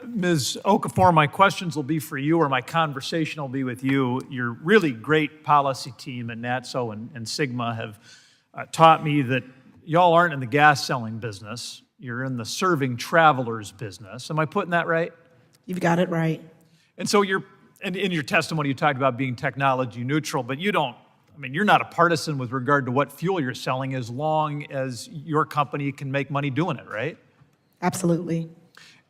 Ms. Okafor, my questions will be for you, or my conversation will be with you. Your really great policy team at NATSO and Sigma have taught me that y'all aren't in the gas selling business. You're in the serving travelers business. Am I putting that right? You've got it right. And so and in your testimony, you talked about being technology neutral, but you're not a partisan with regard to what fuel you're selling as long as your company can make money doing it, right? Absolutely.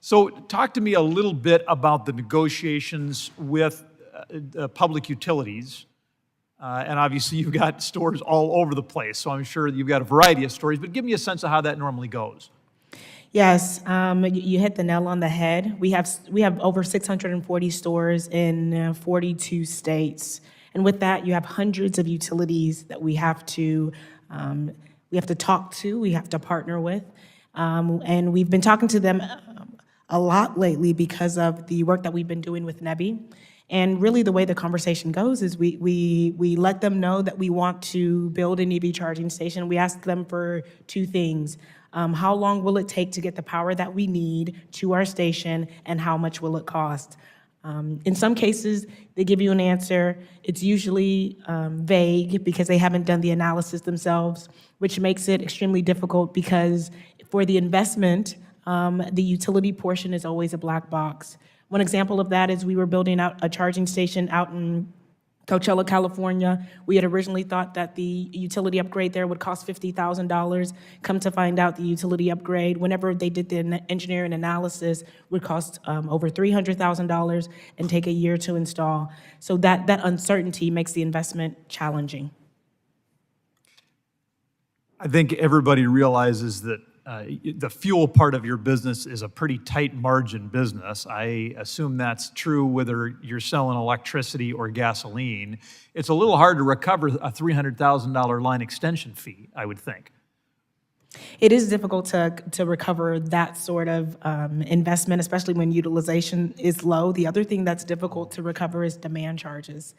So talk to me a little bit about the negotiations with public utilities. And obviously you've got stores all over the place, so I'm sure you've got a variety of stories, but give me a sense of how that normally goes. Yes, you hit the nail on the head. We have over 640 stores in 42 states. And with that, you have hundreds of utilities that we have to talk to, we have to partner with. And we've been talking to them a lot lately because of the work that we've been doing with NEBI. And really the way the conversation goes is we let them know that we want to build an EV charging station. We ask them for two things. How long will it take to get the power that we need to our station, and how much will it cost? In some cases, they give you an answer. It's usually vague because they haven't done the analysis themselves, which makes it extremely difficult because for the investment, the utility portion is always a black box. One example of that is we were building out a charging station out in Coachella, California. We had originally thought that the utility upgrade there would cost $50,000. Come to find out, the utility upgrade, whenever they did the engineering analysis, would cost over $300,000 and take a year to install. So that uncertainty makes the investment challenging. I think everybody realizes that the fuel part of your business is a pretty tight margin business. I assume that's true whether you're selling electricity or gasoline. It's a little hard to recover a $300,000 line extension fee, I would think. It is difficult to recover that sort of investment, especially when utilization is low. The other thing that's difficult to recover is demand charges.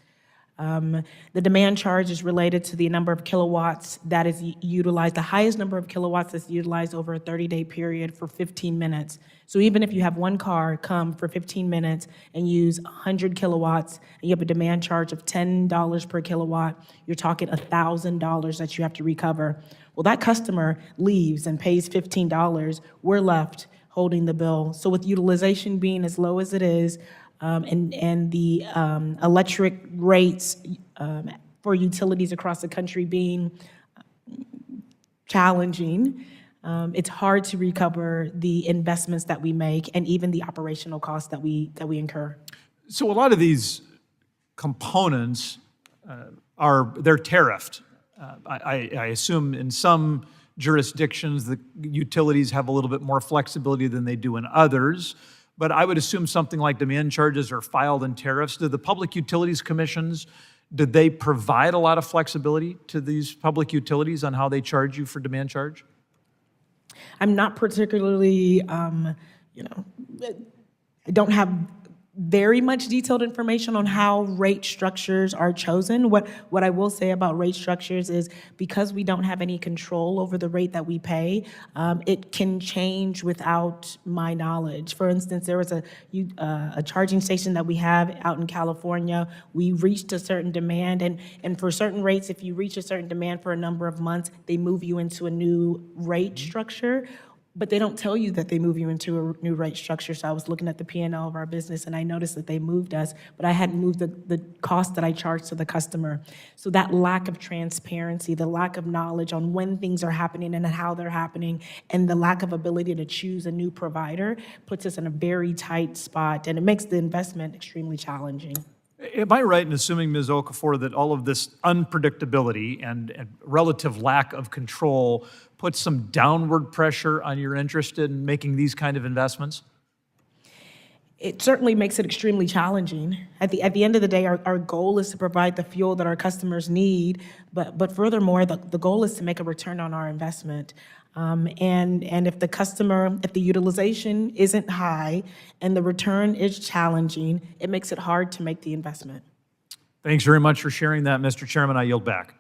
The demand charge is related to the number of kilowatts that is utilized, the highest number of kilowatts that's utilized over a 30-day period for 15 minutes. So even if you have one car come for 15 minutes and use 100 kilowatts, and you have a demand charge of $10 per kilowatt, you're talking $1,000 that you have to recover. Well, that customer leaves and pays $15. We're left holding the bill. So with utilization being as low as it is, and the electric rates for utilities across the country being challenging, it's hard to recover the investments that we make and even the operational costs that we incur. So a lot of these components they're tariffed. I assume in some jurisdictions the utilities have a little bit more flexibility than they do in others. But I would assume something like demand charges are filed in tariffs. Do the public utilities commissions, did they provide a lot of flexibility to these public utilities on how they charge you for demand charge? I'm not particularly, I don't have very much detailed information on how rate structures are chosen. What I will say about rate structures is because we don't have any control over the rate that we pay, it can change without my knowledge. For instance, there was a charging station that we have out in California. We reached a certain demand, and for certain rates, if you reach a certain demand for a number of months, they move you into a new rate structure. But they don't tell you that they move you into a new rate structure. So I was looking at the P&L of our business, and I noticed that they moved us, but I hadn't moved the cost that I charged to the customer. So that lack of transparency, the lack of knowledge on when things are happening and how they're happening, and the lack of ability to choose a new provider puts us in a very tight spot, and it makes the investment extremely challenging. Am I right in assuming, Ms. Okafor, that all of this unpredictability and relative lack of control puts some downward pressure on your interest in making these kind of investments? It certainly makes it extremely challenging. At the end of the day, our goal is to provide the fuel that our customers need, but furthermore, the goal is to make a return on our investment. And if the utilization isn't high and the return is challenging, it makes it hard to make the investment. Thanks very much for sharing that, Mr. Chairman. I yield back.